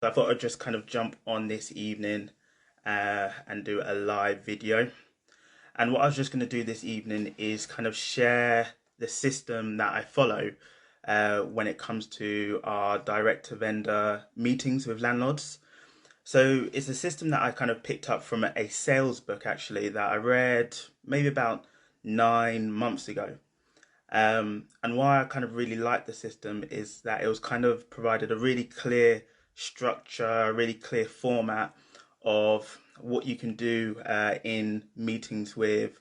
I thought I'd just kind of jump on this evening and do a live video. And what I was just going to do this evening is kind of share the system that I follow when it comes to our direct to vendor meetings with landlords. So it's a system that I kind of picked up from a sales book actually that I read maybe about 9 months ago. And why I kind of really like the system is that it was kind of provided a really clear structure, a really clear format of what you can do in meetings with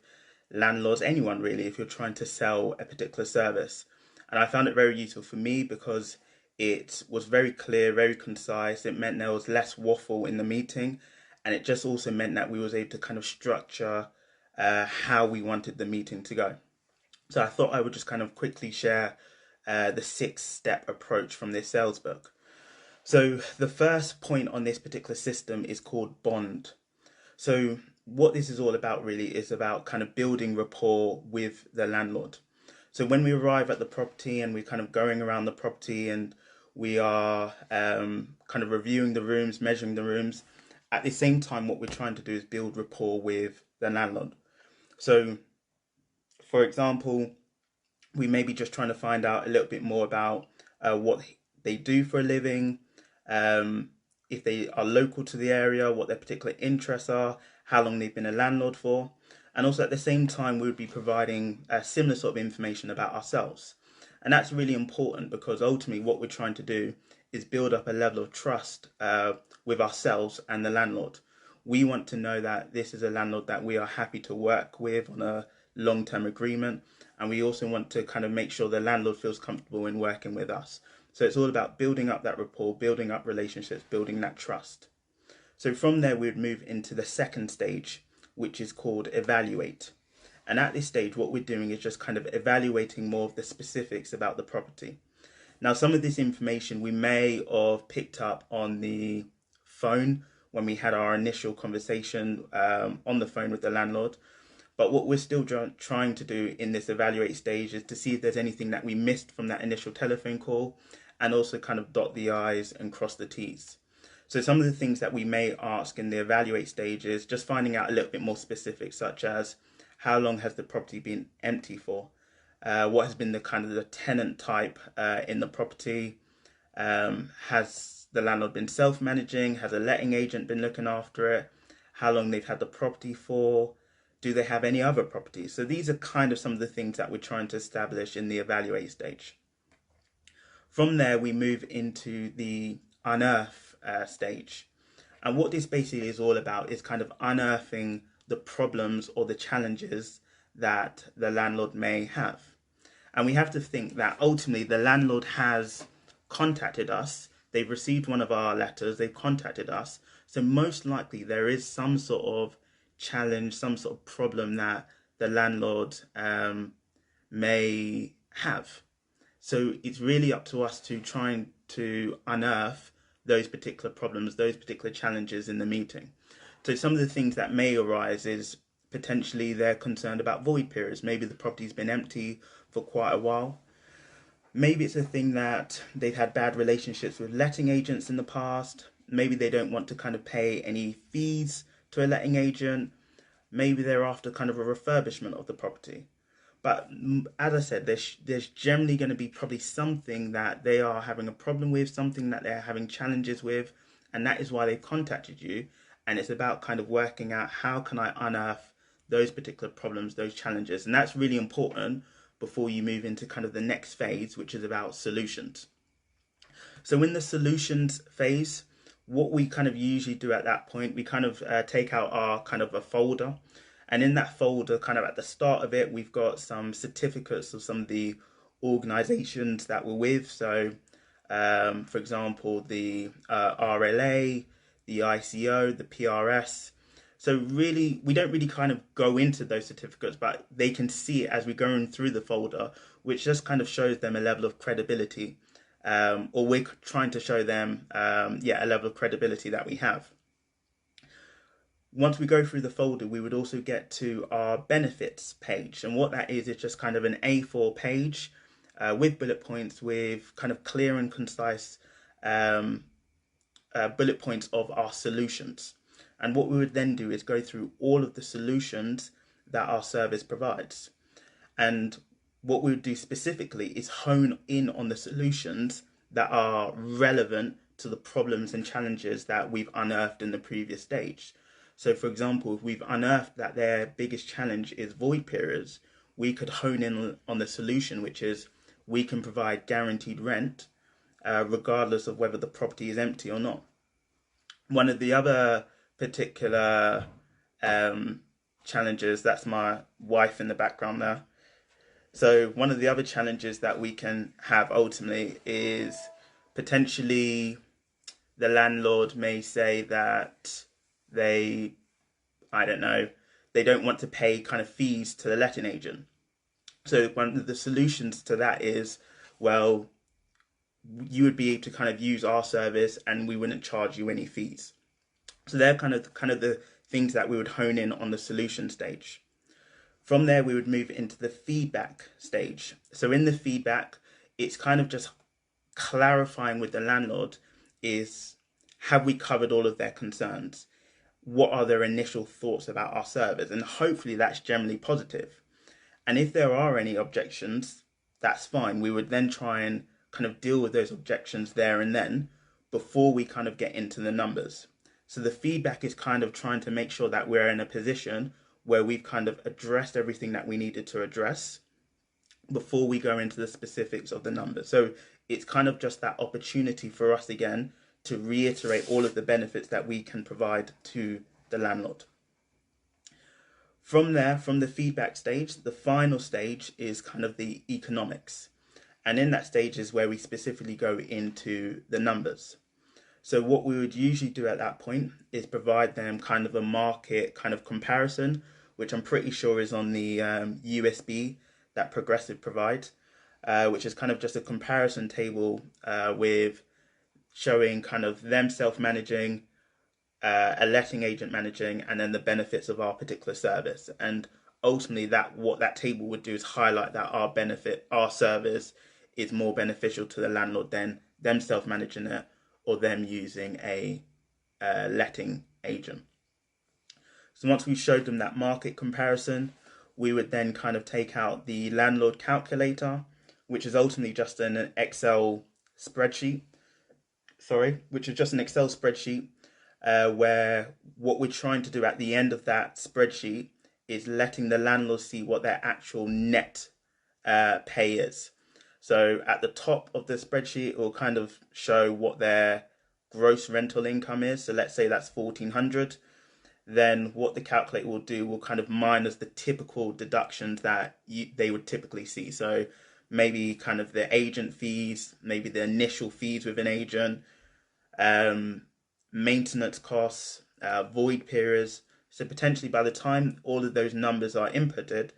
landlords, anyone really, if you're trying to sell a particular service. And I found it very useful for me because it was very clear, very concise. It meant there was less waffle in the meeting, and it just also meant that we was able to kind of structure how we wanted the meeting to go. So I thought I would just kind of quickly share the 6 step approach from this sales book. So the first point on this particular system is called bond. So what this is all about really is about kind of building rapport with the landlord. So when we arrive at the property and we're kind of going around the property and we are kind of reviewing the rooms, measuring the rooms, at the same time what we're trying to do is build rapport with the landlord. So for example, we may be just trying to find out a little bit more about what they do for a living, um, if they are local to the area, what their particular interests are, how long they've been a landlord for. And also at the same time, we would be providing a similar sort of information about ourselves. And that's really important because ultimately what we're trying to do is build up a level of trust with ourselves and the landlord. We want to know that this is a landlord that we are happy to work with on a long-term agreement, and we also want to kind of make sure the landlord feels comfortable in working with us. So it's all about building up that rapport, building up relationships, building that trust. So from there, we'd move into the second stage, which is called evaluate. And at this stage, what we're doing is just kind of evaluating more of the specifics about the property. Now, some of this information we may have picked up on the phone when we had our initial conversation on the phone with the landlord. But what we're still trying to do in this evaluate stage is to see if there's anything that we missed from that initial telephone call, and also kind of dot the I's and cross the T's. So some of the things that we may ask in the evaluate stage is just finding out a little bit more specific, such as how long has the property been empty for? What has been the kind of the tenant type in the property? Has the landlord been self-managing? Has a letting agent been looking after it? How long they've had the property for? Do they have any other properties? So these are kind of some of the things that we're trying to establish in the evaluate stage. From there, we move into the unearth stage. And what this basically is all about is kind of unearthing the problems or the challenges that the landlord may have. And we have to think that ultimately the landlord has contacted us. They've received one of our letters, they've contacted us. So most likely there is some sort of challenge, some sort of problem that the landlord may have. So it's really up to us to try to unearth those particular problems, those particular challenges in the meeting. So some of the things that may arise is potentially they're concerned about void periods. Maybe the property's been empty for quite a while. Maybe it's a thing that they've had bad relationships with letting agents in the past. Maybe they don't want to kind of pay any fees to a letting agent. Maybe they're after kind of a refurbishment of the property. But as I said, there's generally going to be probably something that they are having a problem with, something that they're having challenges with, and that is why they contacted you. And it's about kind of working out how can I unearth those particular problems, those challenges. And that's really important before you move into kind of the next phase, which is about solutions. So in the solutions phase, what we kind of usually do at that point, we kind of take out our kind of a folder. And in that folder, kind of at the start of it, we've got some certificates of some of the organizations that we're with. So, for example, the RLA, the ICO, the PRS. So really, we don't really kind of go into those certificates, but they can see it as we're going through the folder, which just kind of shows them a level of credibility. Or we're trying to show them, a level of credibility that we have. Once we go through the folder, we would also get to our benefits page. And what that is just kind of an A4 page with bullet points with kind of clear and concise bullet points of our solutions. And what we would then do is go through all of the solutions that our service provides. And what we would do specifically is hone in on the solutions that are relevant to the problems and challenges that we've unearthed in the previous stage. So for example, if we've unearthed that their biggest challenge is void periods, we could hone in on the solution, which is we can provide guaranteed rent regardless of whether the property is empty or not. One of the other particular challenges, that's my wife in the background there. So one of the other challenges that we can have ultimately is potentially the landlord may say that they don't want to pay kind of fees to the letting agent. So one of the solutions to that is, well, you would be able to kind of use our service and we wouldn't charge you any fees. So they're kind of the things that we would hone in on the solution stage. From there, we would move into the feedback stage. So in the feedback, it's kind of just clarifying with the landlord is, have we covered all of their concerns? What are their initial thoughts about our service? And hopefully that's generally positive. And if there are any objections, that's fine. We would then try and kind of deal with those objections there and then before we kind of get into the numbers. So the feedback is kind of trying to make sure that we're in a position where we've kind of addressed everything that we needed to address before we go into the specifics of the numbers. So it's kind of just that opportunity for us again to reiterate all of the benefits that we can provide to the landlord. From there, from the feedback stage, the final stage is kind of the economics. And in that stage is where we specifically go into the numbers. So what we would usually do at that point is provide them kind of a market kind of comparison, which I'm pretty sure is on the USB that Progressive provides, which is kind of just a comparison table with showing kind of them self-managing, a letting agent managing, and then the benefits of our particular service. And ultimately what that table would do is highlight that our service is more beneficial to the landlord than them self-managing it or them using a letting agent. So once we showed them that market comparison, we would then kind of take out the landlord calculator, which is ultimately just an Excel spreadsheet. Where what we're trying to do at the end of that spreadsheet is letting the landlord see what their actual net pay is. So at the top of the spreadsheet, it will kind of show what their gross rental income is. So let's say that's 1,400. Then what the calculator will do will kind of minus the typical deductions that they would typically see. So maybe kind of the agent fees, maybe the initial fees with an agent, maintenance costs, void periods. So potentially by the time all of those numbers are inputted,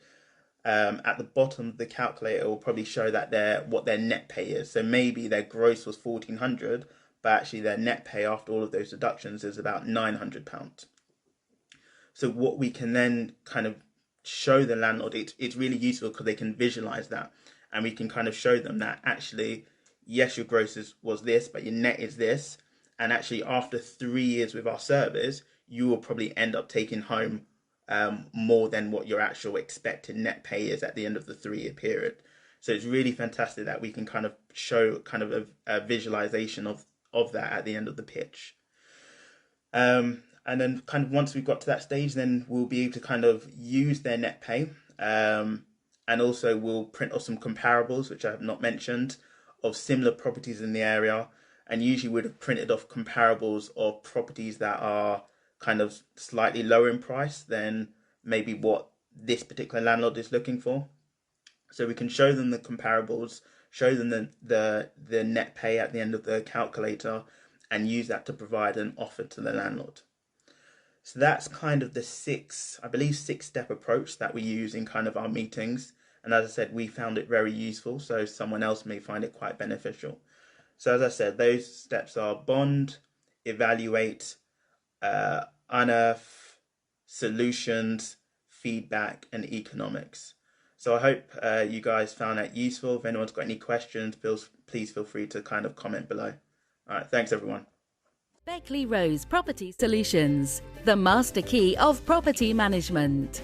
at the bottom of the calculator will probably show that what their net pay is. So maybe their gross was 1,400, but actually their net pay after all of those deductions is about £900. So what we can then kind of show the landlord, it's really useful because they can visualize that, and we can kind of show them that actually, yes, your gross was this, but your net is this. And actually after 3 years with our service, you will probably end up taking home more than what your actual expected net pay is at the end of the 3-year period. So it's really fantastic that we can kind of show kind of a visualization of that at the end of the pitch. And then kind of once we've got to that stage, then we'll be able to kind of use their net pay. And also we'll print off some comparables, which I have not mentioned, of similar properties in the area. And usually would have printed off comparables of properties that are kind of slightly lower in price than maybe what this particular landlord is looking for. So we can show them the comparables, show them the net pay at the end of the calculator, and use that to provide an offer to the landlord. So that's kind of the 6-step approach that we use in kind of our meetings. And as I said, we found it very useful, so someone else may find it quite beneficial. So as I said, those steps are bond, evaluate, unearth, solutions, feedback, and economics. So I hope you guys found that useful. If anyone's got any questions, please feel free to kind of comment below. All right, thanks everyone. Beckley Rose Property Solutions, the master key of property management.